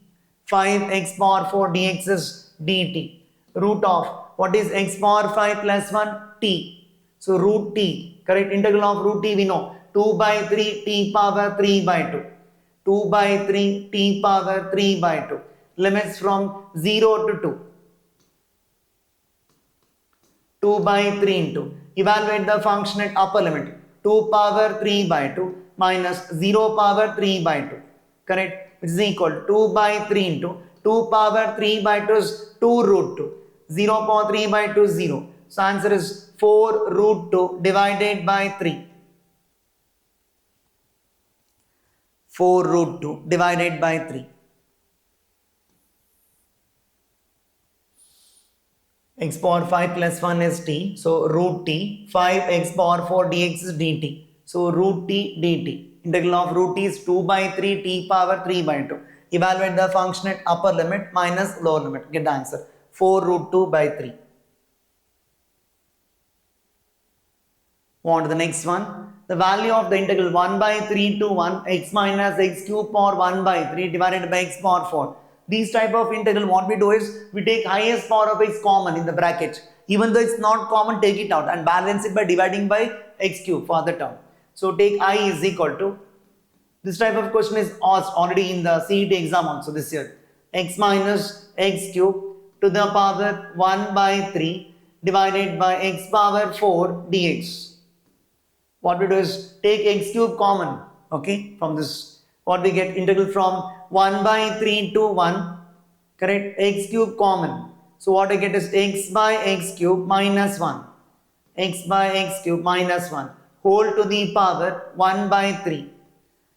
5x power 4 dx is dt. Root of, what is x power 5 plus 1? T. So root t. Correct? Integral of root t we know. 2 by 3 t power 3 by 2. 2 by 3 t power 3 by 2. Limits from 0 to 2. 2 by 3 into. Evaluate the function at upper limit. 2 power 3 by 2 minus 0 power 3 by 2. Correct? Which is equal to 2 by 3 into 2 power 3 by 2 is 2 root 2. 0 power 3 by 2 is 0. So answer is 4 root 2 divided by 3. 4 root 2 divided by 3. X power 5 plus 1 is t. So root t. 5 x power 4 dx is dt. So root t dt. Integral of root t is 2 by 3 t power 3 by 2. Evaluate the function at upper limit minus lower limit. Get the answer. 4 root 2 by 3. On to the next one. The value of the integral 1 by 3 to 1 x minus x cube power 1 by 3 divided by x power 4. These type of integral, what we do is we take highest power of x common in the bracket. Even though it's not common, take it out and balance it by dividing by x cube for the term. So take I is equal to, this type of question is asked already in the CET exam also this year. X minus x cube to the power 1 by 3 divided by x power 4 dx. What we do is take x cube common, okay, from this. What we get, integral from 1 by 3 to 1, correct, x cube common. So what I get is x by x cube minus 1, x by x cube minus 1, whole to the power 1 by 3.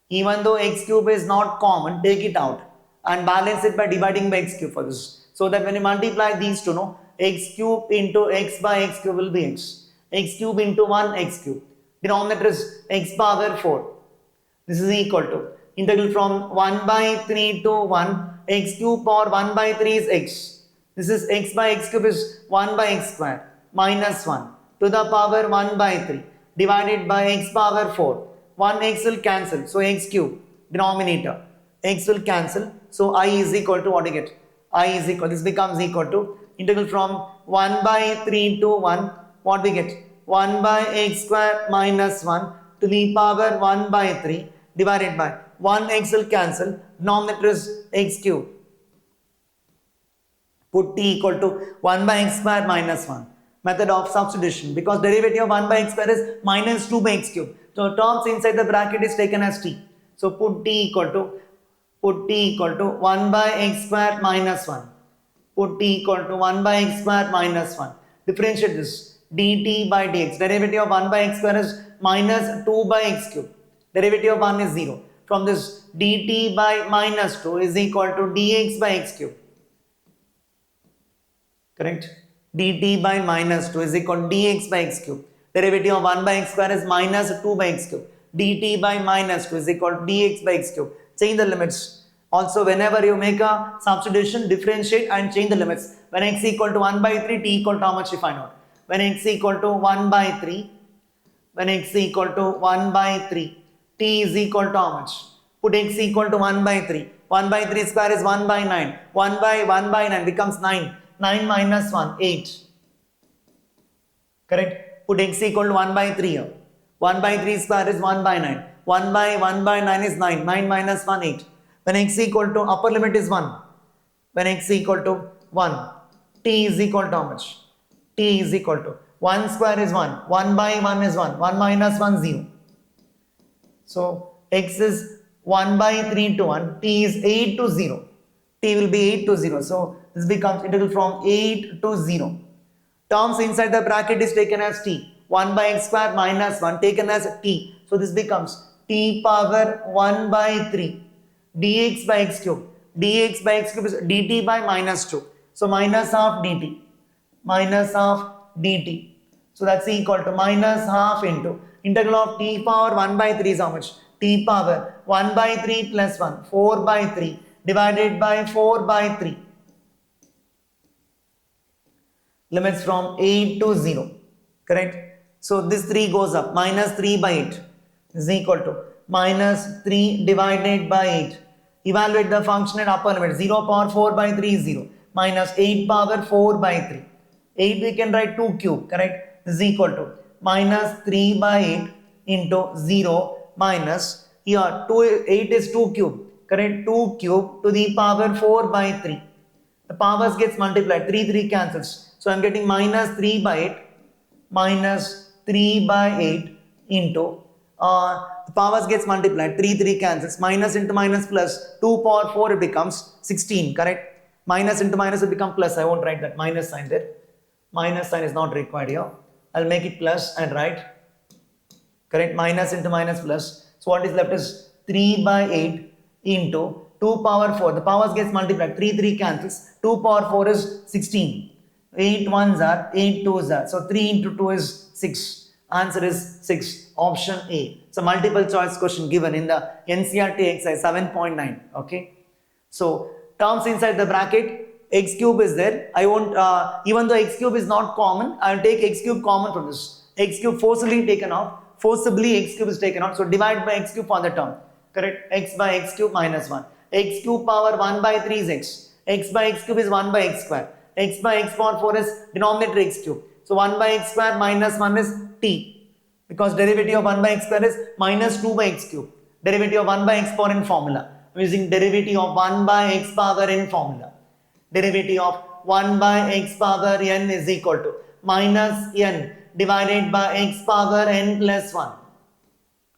Even though x cube is not common, take it out and balance it by dividing by x cube for this. So that when you multiply these two, no, x cube into x by x cube will be x cube into 1 x cube. Denominator is x power 4. This is equal to integral from 1 by 3 to 1 x cube power 1 by 3 is x. This is x by x cube is 1 by x square minus 1 to the power 1 by 3 divided by x power 4. 1 x will cancel. So x cube denominator. X will cancel. So I is equal to what you get? I is equal. This becomes equal to integral from 1 by 3 to 1. What we get? 1 by x square minus 1 to the power 1 by 3 divided by 1 x will cancel. Denominator is x cube. Put t equal to 1 by x square minus 1. Method of substitution. Because derivative of 1 by x square is minus 2 by x cube. So terms inside the bracket is taken as t. So put t equal to 1 by x square minus 1. Put t equal to 1 by x square minus 1. Differentiate this. dt by dx. Derivative of 1 by x square is minus 2 by x cube. Derivative of 1 is 0. From this, dt by minus 2 is equal to dx by x cube. Correct? dt by minus 2 is equal to dx by x cube. Derivative of 1 by x square is minus 2 by x cube. dt by minus 2 is equal to dx by x cube. Change the limits. Also, whenever you make a substitution, differentiate and change the limits. When x equal to 1 by 3, t equal to how much you find out? When x equal to 1 by 3, when x equal to 1 by 3, t is equal to how much? Put x equal to 1 by 3. 1 by 3 square is 1 by 9. 1 by 1 by 9 becomes 9. 9 minus 1, 8. Correct? Put x equal to 1 by 3 here. 1 by 3 square is 1 by 9. 1 by 1 by 9 is 9. 9 minus 1, 8. When x equal to upper limit is 1. When x equal to 1, t is equal to how much? T is equal to 1 square is 1. 1 by 1 is 1. 1 minus 1, 0. So x is 1 by 3 to 1. T is 8 to 0. T will be 8 to 0. So this becomes integral from 8 to 0. Terms inside the bracket is taken as t. 1 by x square minus 1 taken as t. So this becomes t power 1 by 3 dx by x cube. Dx by x cube is dt by minus 2. So minus half dt. Minus half dt. So that's equal to minus half into integral of t power 1 by 3 is how much? T power 1 by 3 plus 1. 4 by 3 divided by 4 by 3. Limits from 8 to 0. Correct? So this 3 goes up. Minus 3 by 8 is equal to minus 3 divided by 8. Evaluate the function at upper limit. 0 power 4 by 3 is 0. Minus 8 power 4 by 3. 8 we can write 2 cube. Correct? This is equal to minus 3 by 8 into 0 minus here 8 is 2 cube. Correct? 2 cube to the power 4 by 3. The powers gets multiplied. 3 cancels. So I am getting minus 3 by 8. Minus 3 by 8 into the powers gets multiplied. 3 cancels. Minus into minus plus 2 power 4 it becomes 16. Correct? Minus into minus will become plus. I won't write that minus sign there. Minus sign is not required here. I'll make it plus and write, correct, minus into minus plus. So what is left is 3 by 8 into 2 power 4. The powers gets multiplied. 3 cancels. 2 power 4 is 16. 8 ones are 8 twos are. So 3 into 2 is 6. Answer is 6. Option A. It's a multiple choice question given in the NCERT exercise 7.9. Okay. So terms inside the bracket, x cube is there. I won't, even though x cube is not common, I will take x cube common from this. X cube forcibly taken out. Forcibly x cube is taken out. So divide by x cube for the term. Correct. X by x cube minus 1. X cube power 1 by 3 is x. X by x cube is 1 by x square. X by x power 4 is denominator x cube. So 1 by x square minus 1 is t. Because derivative of 1 by x square is minus 2 by x cube. Derivative of 1 by x power n formula. I'm using derivative of 1 by x power n formula. Derivative of 1 by x power n is equal to minus n divided by x power n plus 1.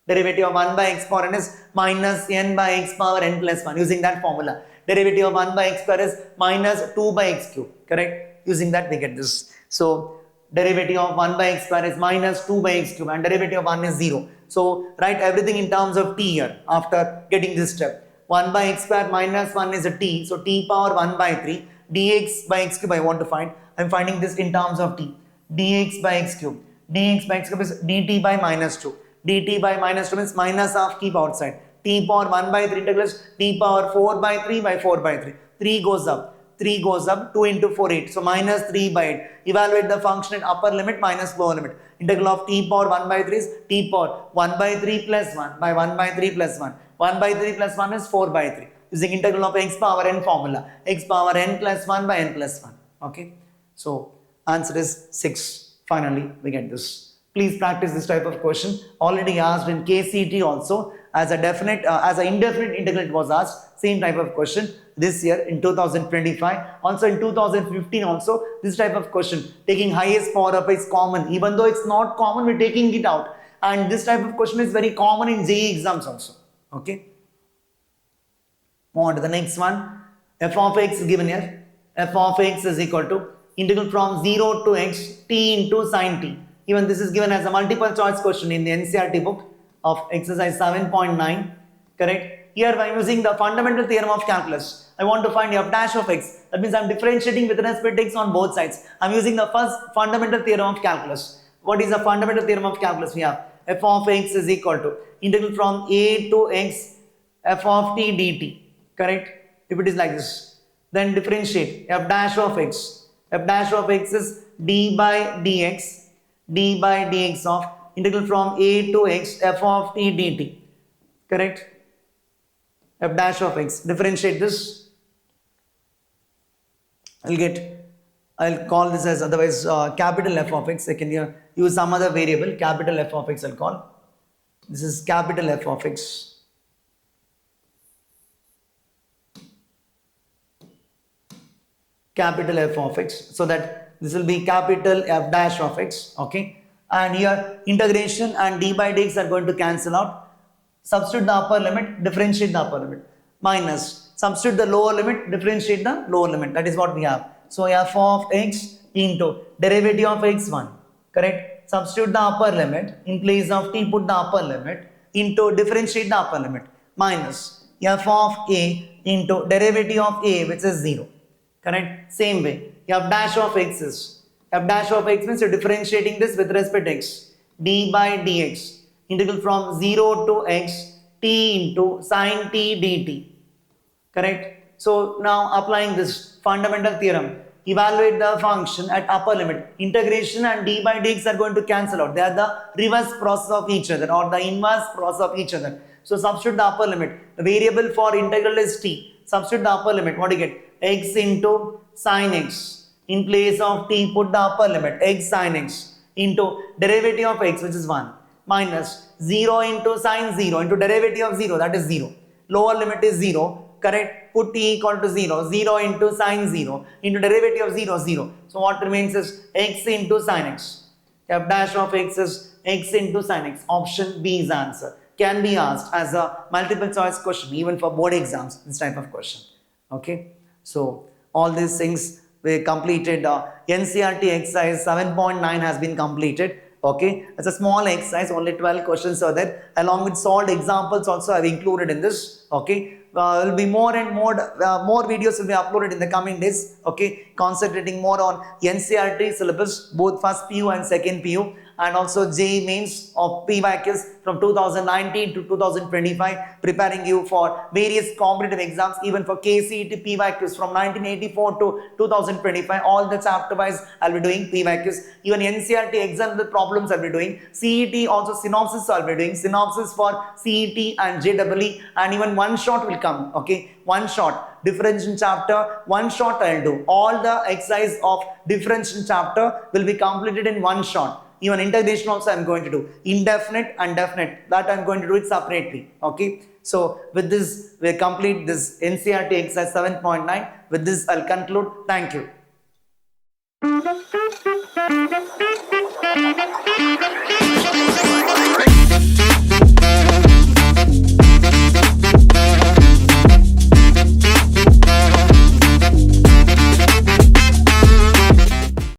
Derivative of 1 by x power n is minus n by x power n plus 1. Using that formula. Derivative of 1 by x square is minus 2 by x cube. Correct? Using that we get this. So derivative of 1 by x square is minus 2 by x cube and derivative of 1 is 0. So write everything in terms of t here after getting this step. 1 by x square minus 1 is a t. So t power 1 by 3 dx by x cube I want to find. I am finding this in terms of t. Dx by x cube. Dx by x cube is dt by minus 2. Dt by minus 2 means minus half, keep outside. T power 1 by 3 integral is t power 4 by 3 by 4 by 3. 3 goes up. 3 goes up. 2 into 4 8. So minus 3 by 8. Evaluate the function at upper limit minus lower limit. Integral of t power 1 by 3 is t power 1 by 3 plus 1 by 1 by 3 plus 1. 1 by 3 plus 1 is 4 by 3. Using integral of x power n formula. X power n plus 1 by n plus 1. Okay. So answer is 6. Finally we get this. Please practice this type of question. Already asked in KCT also as a definite, as an indefinite integral it was asked. Same type of question this year in 2025. Also in 2015 also this type of question. Taking highest power up is common. Even though it's not common, we're taking it out. And this type of question is very common in JEE exams also. Okay. Move on to the next one. F of x is given here. F of x is equal to integral from 0 to x t into sin t. Even this is given as a multiple choice question in the NCERT book of exercise 7.9. Correct. Here I am using the fundamental theorem of calculus. I want to find f dash of x. That means I am differentiating with respect to x on both sides. I am using the first fundamental theorem of calculus. What is the fundamental theorem of calculus? We have f of x is equal to integral from a to x f of t dt. Correct. If it is like this, then differentiate f dash of x. F dash of x is d by dx. D by dx of integral from a to x f of t dt. Correct. F dash of x. Differentiate this. I'll call this as otherwise capital F of x. I can use some other variable. Capital F of x I'll call. This is capital F of x. Capital F of x. So that this will be capital F dash of x. Okay. And here integration and d by dx are going to cancel out. Substitute the upper limit, differentiate the upper limit. Minus. Substitute the lower limit, differentiate the lower limit. That is what we have. So f of x into derivative of x1. Correct. Substitute the upper limit. In place of t, put the upper limit. Into differentiate the upper limit. Minus f of a into derivative of a, which is 0. Correct. Same way. F dash of x is, f dash of x means you're differentiating this with respect to x. D by dx. Integral from 0 to x t into sin t dt. Correct. So now applying this fundamental theorem, evaluate the function at upper limit. Integration and d by dx are going to cancel out. They are the reverse process of each other or the inverse process of each other. So substitute the upper limit. The variable for integral is t. Substitute the upper limit. What do you get? X into sin x. In place of t, put the upper limit, x sin x, into derivative of x, which is 1, minus 0 into sin 0, into derivative of 0, that is 0. Lower limit is 0, correct? Put t equal to 0, 0 into sin 0, into derivative of 0, 0. So what remains is x into sin x. F dash of x is x into sin x. Option B is answer. Can be asked as a multiple choice question, even for board exams, this type of question. Okay. So all these things we completed NCERT exercise 7.9 has been completed. Okay, it's a small exercise, only 12 questions are there. Along with solved examples also I've included in this. Okay, will be more and more videos will be uploaded in the coming days. Okay, concentrating more on NCERT syllabus, both first PU and second PU, and also JEE mains of PUCs from 2019 to 2025, preparing you for various competitive exams, even for KCET PUCs from 1984 to 2025. All the chapter wise I'll be doing PUCs. Even NCERT exam the problems I'll be doing. CET also synopsis I'll be doing. Synopsis for CET and JEE, and even one shot will come. Okay, one shot differentiation chapter, one shot I'll do. All the exercise of differentiation chapter will be completed in one shot. Even integration also I'm going to do. Indefinite and definite, that I'm going to do it separately. Okay, so with this we complete this NCERT exercise 7.9. With this I'll conclude. Thank you.